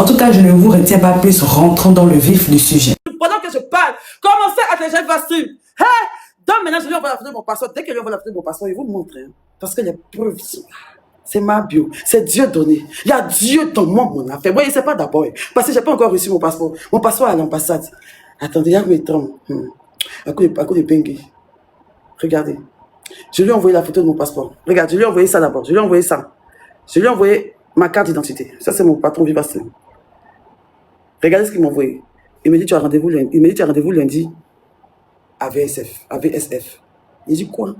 tout cas, je ne vous retiens pas plus, rentrons dans le vif du sujet. Pendant que je parle, commencez à télécharger Vivastream. Donc maintenant, je lui envoie la photo de mon passeport. Dès que je lui envoie la photo de mon passeport, il vous montre. Hein, parce que les preuves sont là. C'est ma bio. C'est Dieu donné. Il y a Dieu dans mon affaire. Moi, il ne sait pas d'abord. Parce que je n'ai pas encore reçu mon passeport. Mon passeport à l'ambassade. Attendez, il y a mes trommes. À cause de Bengue. Regardez. Je lui ai envoyé la photo de mon passeport. Regarde, je lui ai envoyé ça d'abord. Je lui ai envoyé ça. Je lui ai envoyé ma carte d'identité. Ça, c'est mon patron Vivastream. Regardez ce qu'il m'a envoyé. Il me dit, tu as rendez-vous lundi. Il me dit, tu as rendez-vous lundi à VSF. Il dit, quoi?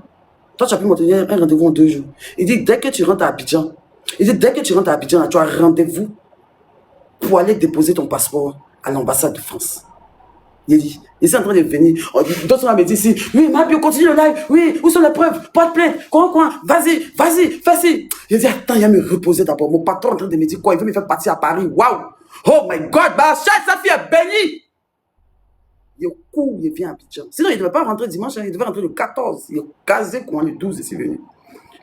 Toi, tu as pu me donner un rendez-vous en 2 jours. Il dit, dès que tu rentres à Abidjan, tu as rendez-vous pour aller déposer ton passeport à l'ambassade de France. Il dit, il est en train de venir. D'autres me disent ici, oui, Mabio, continue le live. Oui, où sont les preuves? Pas de plainte. Quoi? Vas-y, fais-y. Il dit, attends, il va me reposer d'abord. Mon patron est en train de me dire quoi? Il veut me faire partir à Paris. Waouh! Oh my God, sa fille est bénie. Il court, il vient à Abidjan. Sinon, il ne devait pas rentrer dimanche, il devait rentrer le 14. Il est casé quand le 12 est venu.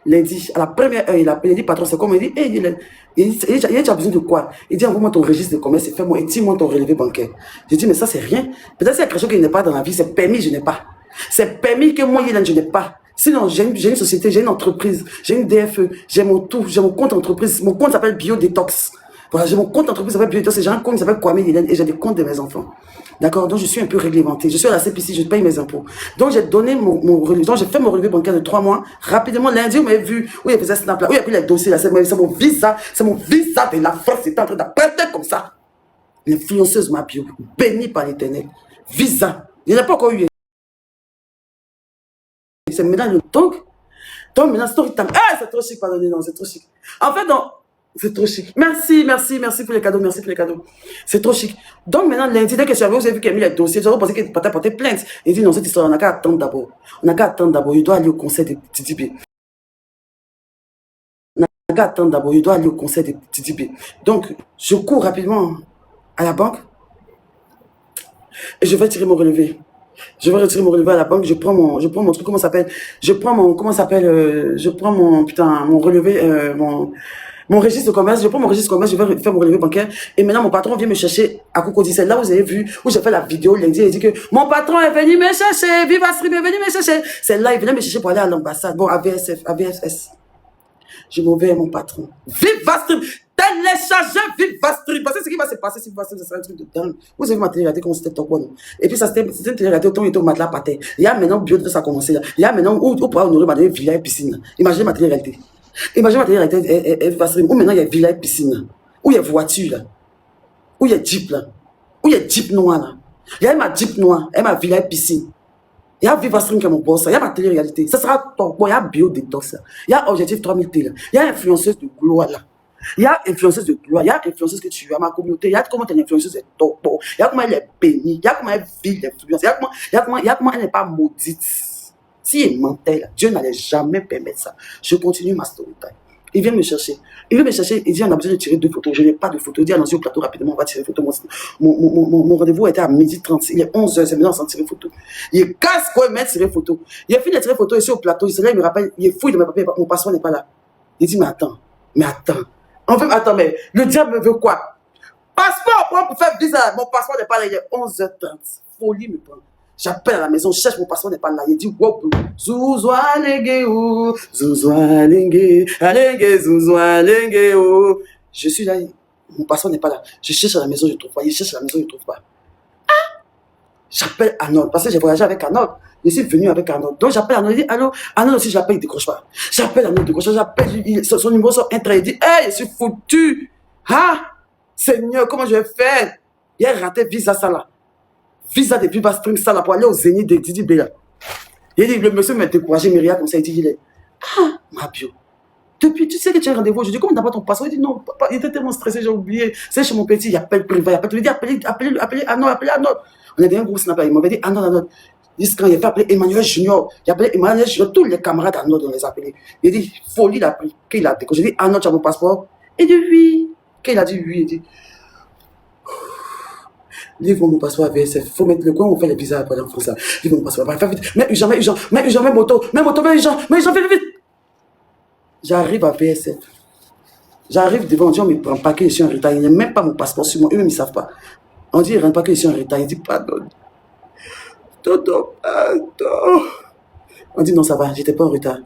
Lundi, à la première heure, il appelle, il dit, patron, c'est comme il dit, il dit, tu as besoin de quoi? Il dit, envoie-moi ton registre de commerce et fais-moi, et tire-moi ton relevé bancaire. Je dis, mais ça, c'est rien. Peut-être qu'il y a quelque chose qui n'est pas dans la vie, c'est permis, je n'ai pas. C'est permis que moi, je n'ai pas. Sinon, j'ai une société, j'ai une entreprise, j'ai une DFE, j'ai mon compte entreprise. Mon compte s'appelle Biodetox. Voilà, j'ai mon compte entreprise qui s'appelle Biodetox et j'ai un compte qui s'appelle Kwame Hélène et j'ai des comptes de mes enfants. D'accord? Donc, je suis un peu réglementé. Je suis à la CPC, je paye mes impôts. Donc, j'ai donné donc, j'ai fait mon relevé bancaire de 3 mois. Rapidement, lundi, vous m'avez vu où il faisait Snap là, où il a pris les dossiers là. C'est mon visa de la France. C'était en train d'apprêter comme ça. L'influenceuse Mabio, bénie par l'Éternel. Visa. Il n'y en a pas encore eu. C'est maintenant le donc maintenant, story time. C'est trop chic, pardonnez, non, c'est trop chic. En fait, non. C'est trop chic. Merci pour les cadeaux, C'est trop chic. Donc maintenant, lundi, dès que je suis arrivé, vous avez vu qu'il a mis les dossiers, j'avais pensé qu'il partait porter plainte. Il dit non, cette histoire, on n'a qu'à attendre d'abord. Il doit aller au conseil de TTP. Donc, je cours rapidement à la banque et je vais tirer mon relevé. Je vais retirer mon relevé à la banque, je prends mon truc, mon relevé, mon registre de commerce, je prends mon registre de commerce, je vais faire mon relevé bancaire. Et maintenant, mon patron vient me chercher à Cocody. C'est là où vous avez vu, où j'ai fait la vidéo lundi. Il dit que mon patron est venu me chercher, Vivastream est venu me chercher. C'est là, il venait me chercher pour aller à l'ambassade. Bon, à VFS. Je m'en vais à mon patron. Vivastream, téléchargez Vivastream. Parce que ce qui va se passer si Vivastream, ce sera un truc de dingue. Vous avez vu ma télé-réalité comment c'était top one. Et puis, c'était une télé-réalité autant il était au matelas par terre. Il y a maintenant, bio de ça a commencé là. Il y a maintenant, où pourra honorer ma villa et piscine. Imaginez ma télé-réalité. Imaginez ma télé-réalité, Vivastream, où maintenant il y a villa et piscine. Où il y a voiture là. Où il y a jeep là. Où il y a jeep noir là. Il y a ma jeep noire, et ma villa et piscine. Il y a Vivastream qui est mon boss, il y a ma télé-réalité. Ça sera top. Bon, il y a Biodetox, il y a Objectif 3000T, il y a influenceuse de gloire là. Il y a influenceuse de gloire, il y a influenceuse que tu as, ma communauté, il y a comment ton influenceuse est top. Il y a comment elle est bénie, il y a comment elle vit l'influence, il y a comment elle n'est pas maudite. Si elle mentait là, Dieu n'allait jamais permettre ça. Je continue ma story time. Il vient me chercher. Il dit on a besoin de tirer 2 photos. Je n'ai pas de photos. Il dit allons-y au plateau rapidement, on va tirer photo. Mon rendez-vous était à 12h30. Il est 11h, c'est maintenant sans tirer photo. Il casse quoi, mettre tirer photo. Il a fini de tirer photo ici au plateau. Il me rappelle, il est fouille de mes papiers, mon passeport n'est pas là. Il dit mais attends. En fait, attends, mais le diable veut quoi? Passeport pour faire visa. Mon passeport n'est pas là, il est 11h30. Folie me prend. J'appelle à la maison, je cherche mon passeport n'est pas là. Il dit wow, Zouzwa lenge ou, Zouzwa lenge, alenge, Zouzwa lenge ou. Je suis là, mon passeport n'est pas là. Je cherche à la maison, je ne trouve pas. Je cherche à la maison, je ne trouve pas. J'appelle Arnold, parce que j'ai voyagé avec Arnold. Je suis venu avec Arnold. Donc j'appelle Arnold, il dit allô. Arnold aussi, j'appelle, il ne décroche pas. J'appelle Arnold, il décroche pas. J'appelle, son numéro sort un trait. Il dit hey, je suis foutu. Seigneur, comment je vais faire? Il a raté visa ça là. Visa de Vivastream ça là pour aller au Zénith de Didi Béla. Il dit, le monsieur m'a découragé, Myria, comme ça, il dit, Mabio. Depuis, tu sais que tu as rendez-vous aujourd'hui, comment t'as pas ton passeport? Il dit, non, papa, il était tellement stressé, j'ai oublié. C'est chez mon petit, il appelle privé, il dit, appelez Arnold. On a dit un gros snap, il m'avait dit, Arnold. Quand il a fait appeler Emmanuel Junior, il a appelé Emmanuel Junior, tous les camarades Arnold, on les a appelés. Il dit, folie, il a pris, qu'il a décoché. J'ai dit, Arnold, tu as mon passeport? Il dit, oui. Qu'il a dit, oui, il dit, livre mon passeport à VSF. Faut mettre le coin où on fait les visas pour aller en France. Livre mon passeport. Fais vite. Mais urgent, mets moto, vite. J'arrive à VSF. J'arrive devant, on dit, on me prend pas que je suis en retard. Il n'y a même pas mon passeport sur moi. Eux-mêmes, ils ne savent pas. On dit, il ne rentre pas que je suis en retard. Il dit, pardon. Tonton, pardon. On dit, non, ça va, j'étais pas en retard.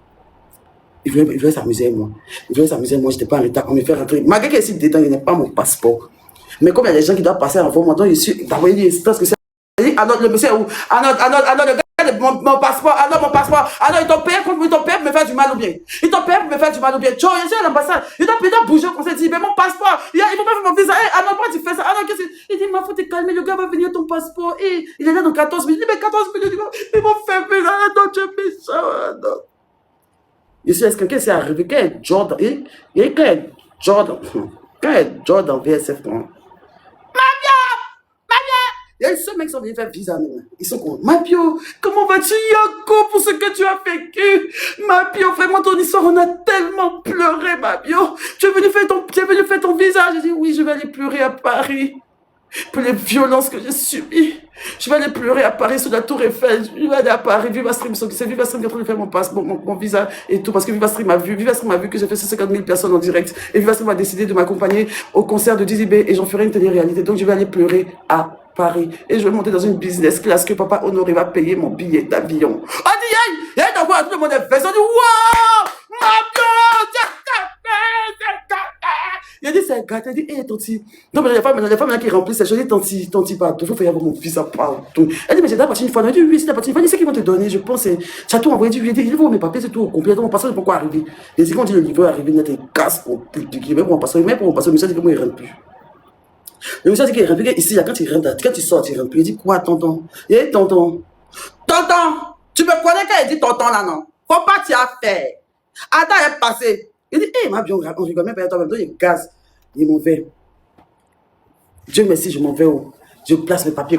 Il voulait s'amuser avec moi. Il voulait s'amuser avec moi, j'étais pas en retard. On me fait rentrer. Malgré que ici dedans, il n'y a pas mon passeport. Mais comme il y a des gens qui doivent passer avant moi, donc je suis d'envoyer des instances que c'est. Alors, le monsieur est où? Alors, le gars, mon passeport, alors mon passeport. Alors, ils t'ont payé pour me faire du mal ou bien? Ils t'ont payé pour me faire du mal ou bien? Tu vois, je suis à l'ambassade. Ils t'ont bouger comme ça. Ils disent, mais mon passeport, il faut pas faire mon visa. Alors, pourquoi tu fais ça? Alors, qu'est-ce que. Il dit, il faut te calmer, le gars va venir ton passeport. Et il est là dans 14 minutes. Il dit, mais 14 minutes, ils vont faire plaisir. Ah non, tu es méchant. Non. Je suis, est-ce que quelqu'un s'est arrivé? Quand est Jordan? Quand est Jordan VSF? Il y a ceux mecs qui sont venus faire visa maintenant. Ils sont contents. Mapio, comment vas-tu, Yako, pour ce que tu as vécu? Mapio, vraiment, ton histoire, on a tellement pleuré, Mapio. Tu es venu faire ton visa. J'ai dit, oui, je vais aller pleurer à Paris. Pour les violences que j'ai subies. Je vais aller pleurer à Paris sur la Tour Eiffel. Je vais aller à Paris. Vivastream, c'est Vivastream qui est en train de faire mon visa et tout. Parce que Vivastream a vu que j'ai fait 150 000 personnes en direct. Et Vivastream a décidé de m'accompagner au concert de Dizzy B et j'en ferai une télé-réalité. Donc je vais aller pleurer à Paris. Et je vais monter dans une business class que papa Honoré va payer mon billet d'avion. Ah, dit, aïe, donc tout le monde est fait. On dit, wow, ma il a dit, c'est un gars. Il a dit, hé, tanti. Non, mais les femmes là qui remplissent, je dis, tanti, pardon, il faut faire mon fils à partout. Elle dit, mais j'ai déjà parti une fois. Elle dit, oui, c'est la partie une fois. Il dit, c'est qu'ils vont te donner, je pense. Tu as tout envoyé. Il dit, il faut mes papiers, c'est tout au complet. Donc, mon passeport, pourquoi arriver? Et c'est quand on dit, le niveau est arrivé, il y a des casse pour même pour mon passeport. Même pour mon passeport, le monsieur dit que moi, il ne rentre plus. Le monsieur dit qu'il rentre plus. Ici, quand il rentre, quand tu sors, il rentre plus. Il dit, quoi, tonton? Il dit, tonton. Tonton, tu me connais quand il dit tonton là, non? Faut pas t'y faire. Attends, elle est passée. Il dit, hé, ma bien, on rigole même pas, toi même, il est gaz. Il m'en fait. Dieu merci, je m'en vais où? Je place mes papiers,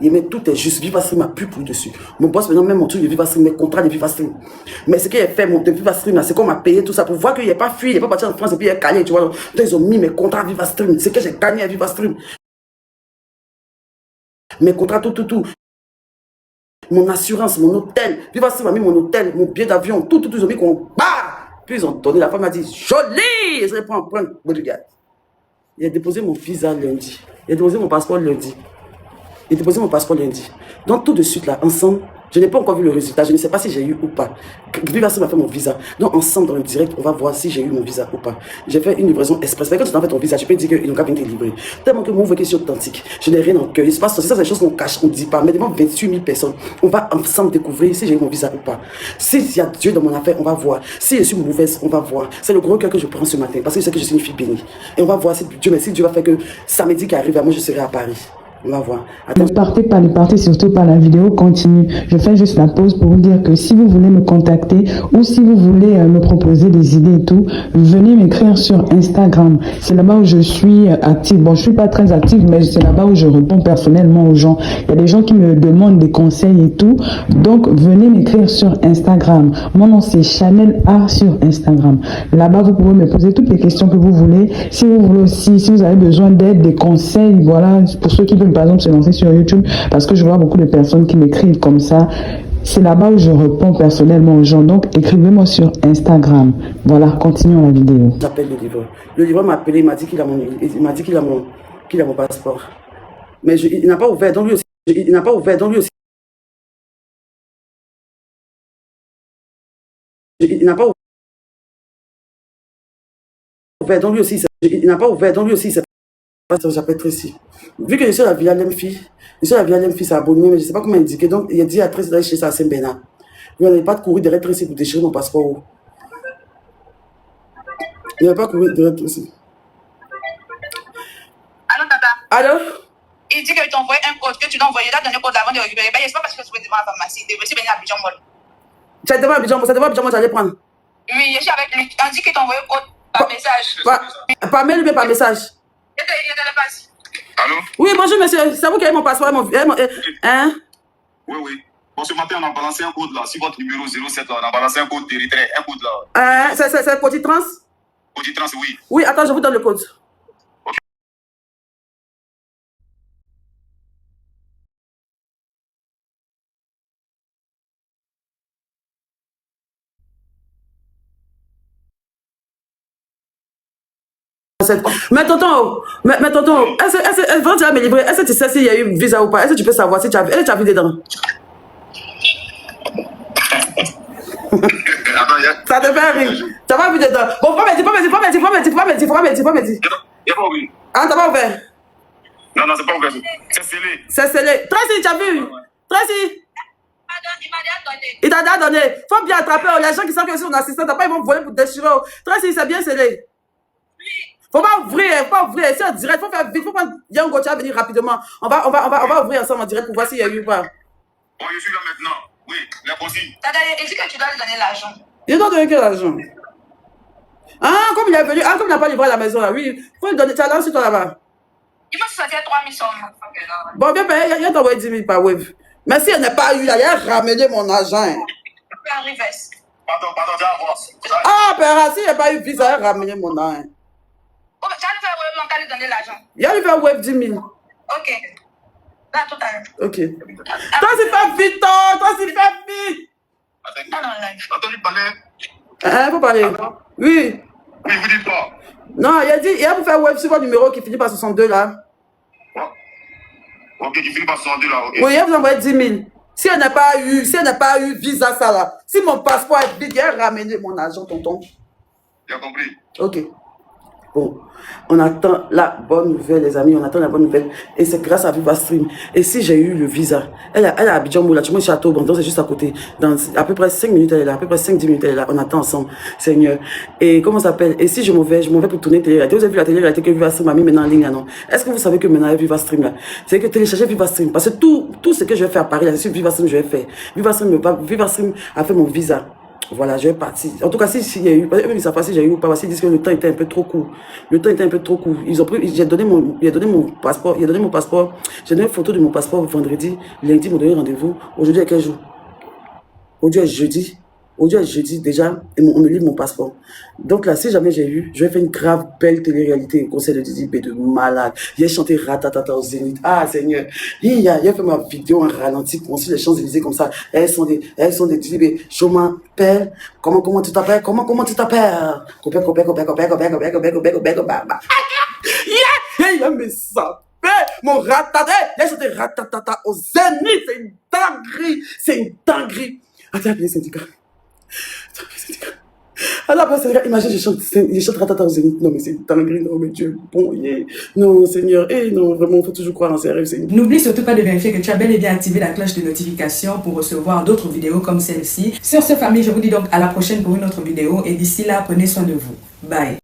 il met tout est juste. Vivastream m'a pu pour dessus. Mon boss, maintenant, même mon truc de Vivastream, mes contrats de Vivastream. Mais ce qu'il a fait, mon de Vivastream, là, c'est qu'on m'a payé tout ça pour voir qu'il n'est pas fui, il n'est pas parti en France et puis il est calé, tu vois. Donc, ils ont mis mes contrats Vivastream. C'est que j'ai gagné à Vivastream. Mes contrats, tout. Mon assurance, mon hôtel. Vivastream a mis mon hôtel, mon billet d'avion, tout, ils ont mis qu'on. Puis ils ont donné, la femme m'a dit, joli! Je vais prendre bodyguard. Il a déposé mon visa lundi. Il a déposé mon passeport lundi. Il a déposé mon passeport lundi. Donc tout de suite là, ensemble, je n'ai pas encore vu le résultat. Je ne sais pas si j'ai eu ou pas. Vivastream m'a fait mon visa. Donc ensemble dans le direct, on va voir si j'ai eu mon visa ou pas. J'ai fait une livraison express. Mais quand tu t'en fais ton visa, je peux te dire qu'ils n'ont qu'à venir te livrer. Tellement que mon voix est authentique. Je n'ai rien en cœur. Il se passe ça, c'est des choses qu'on cache, on ne dit pas. Mais devant 28 000 personnes, on va ensemble découvrir si j'ai eu mon visa ou pas. S'il y a Dieu dans mon affaire, on va voir. Si je suis mauvaise, on va voir. C'est le gros cœur que je prends ce matin parce que je sais que je suis une fille bénie. Et on va voir si Dieu, mais si Dieu va faire que samedi qui arrive, moi je serai à Paris. On va voir. Ne partez surtout pas, la vidéo continue. Je fais juste la pause pour vous dire que si vous voulez me contacter ou si vous voulez me proposer des idées et tout, venez m'écrire sur Instagram. C'est là-bas où je suis active. Bon, je suis pas très active, mais c'est là-bas où je réponds personnellement aux gens. Il y a des gens qui me demandent des conseils et tout. Donc, venez m'écrire sur Instagram. Mon nom, c'est Chanel A sur Instagram. Là-bas, vous pouvez me poser toutes les questions que vous voulez. Si vous voulez aussi, si vous avez besoin d'aide, des conseils, voilà, pour ceux qui veulent par exemple se lancer sur YouTube, parce que je vois beaucoup de personnes qui m'écrivent comme ça. C'est là-bas où je réponds personnellement aux gens. Donc, écrivez-moi sur Instagram. Voilà, continuons la vidéo. J'appelle le livreur. Le livreur m'a appelé, il m'a dit qu'il a mon passeport. Mais il n'a pas ouvert, donc lui aussi. Il n'a pas ouvert, donc lui aussi. Il n'a pas ouvert, donc lui aussi. Il n'a pas ouvert, donc lui aussi. J'appelle Tracy. Vu que je suis à la Villa Lemfi, c'est abonné, mais je ne sais pas comment indiquer. Donc, il a dit à Tracy d'aller chez ça à Saint-Bernard. Il n'avait pas de courir derrière Tracy pour déchirer mon passeport. Il n'avait pas courir derrière Tracy. Allô, tata? Allô? Il dit qu'il t'a envoyé un code, que tu dois envoyer là dans le code avant de récupérer. Ben, je ne sais pas parce que je suis devant la pharmacie. Je suis venu à Abidjan Mall. Tu es devant Abidjan Mall, c'est devant Abidjan Mall, j'allais prendre. Oui, je suis avec lui. On dit qu'il t'a envoyé un code par message. Par mail ou bien par message? Il te le passe. Allô? Oui, bonjour monsieur, c'est vous qui avez mon passeport. Hein? Oui. Bon, ce matin, on a balancé un code là. Si votre numéro 07 là, on a balancé un code d'Érythrée, un code là. C'est Côté Trans? Côté Trans, oui. Oui, attends, je vous donne le code. 7. Mais tonton, est-ce que tu vas me livrer? Est-ce que tu sais s'il y a eu visa ou pas? Est-ce que tu peux savoir si tu as vu dedans? Ça te fait rire. Tu n'as pas vu dedans. Bon, faut me dire. Il n'y a pas ouvert. Ah, t'as pas ouvert? Non, c'est pas ouvert. C'est scellé. C'est scellé. Tracy, tu as vu? Tracy? Il t'a déjà donné. Faut bien attraper. Les gens qui savent que c'est son assistant, t'as pas, ils vont voler pour déchirer. Tracy, c'est bien scellé. Faut pas ouvrir. C'est en direct. Faut faire vite. Faut prendre Yango, tu vas venir rapidement. On va ouvrir ensemble en direct pour voir s'il y a eu ou pas. Bon, je suis là maintenant. Oui, les consignes. Il dit que tu dois lui donner l'argent. Il doit donner quel argent? Ah, comme il est venu, comme il n'a pas livré à la maison là, oui. Faut lui donner, tu as lancé toi là-bas. Il m'a sorti 3 000 seulement. Bon, bien, il a envoyé 10 000 par web. Mais si elle n'a pas eu là, il a ramené mon argent. Pardon, j'ai à voir. Ah, père, si il n'a pas eu visa, il a ramené mon argent. Oh, tu as fait web, mon cas lui donner l'argent. Il a fait web 10 000. Ok. Là, tout à l'heure. Ok. Toi, c'est pas vite, toi, c'est pas vite. Attendez, parler. Hein, faut parler. Oui. Oui, vous dites pas. Non, il a dit, il a pour faire web sur votre numéro qui finit par 62 là. Ok, qui finit par 62 là, ok. Oui, il a vous envoyé 10 000. Si elle n'a pas eu visa, ça là. Si mon passeport est vide, il a ramené mon argent, tonton. J'ai compris. Ok. Bon, on attend la bonne nouvelle, les amis, on attend la bonne nouvelle. Et c'est grâce à VivaStream. Et si j'ai eu le visa, elle est à Abidjan Moula, tu vois, Château, bon, c'est juste à côté. Dans à peu près 5 minutes, elle est là, à peu près 5-10 minutes, elle est là. On attend ensemble, Seigneur. Et comment ça s'appelle? Et si je m'en vais pour tourner télé-réalité. Vous avez vu la télé-réalité que VivaStream a mis maintenant en ligne, là, non? Est-ce que vous savez que maintenant, il y a VivaStream là? C'est que télécharger VivaStream. Parce que tout ce que je vais faire à Paris, là, sur VivaStream, je vais faire. VivaStream a fait mon visa. Voilà, je vais partir. En tout cas, s'il y a eu, eux, ils savent pas si j'ai eu ou pas, parce qu'ils disent que le temps était un peu trop court. Ils ont pris, j'ai donné mon passeport, j'ai donné une photo de mon passeport vendredi, lundi, ils m'ont donné rendez-vous. Aujourd'hui, est quel jour? Aujourd'hui est jeudi déjà, et on me livre mon passeport. Donc là, si jamais j'ai eu, je vais faire une grave belle télé-réalité au conseil de Didi B de malade. J'ai chanté Ratatata au Zénith. Ah Seigneur, il a fait ma vidéo en ralenti pour suivre les Champs-Élysées comme ça. Elles sont des Didi B. Je m'appelle. Comment tu t'appelles? Comment tu t'appelles? Copé. Yeah! Il a mis ça. Mon Ratatata. J'ai chanté Ratatata au Zénith. C'est une dinguerie. Attends, les syndicats. Alors, imagine, je chante Ratata au Zénith. Non, mais c'est une dinguerie. Non, mais Dieu, bon, yeah. Non, Seigneur. Non, vraiment, il faut toujours croire en ses rêves, Seigneur. N'oublie surtout pas de vérifier que tu as bel et bien activé la cloche de notification pour recevoir d'autres vidéos comme celle-ci. Sur ce, famille, je vous dis donc à la prochaine pour une autre vidéo. Et d'ici là, prenez soin de vous. Bye.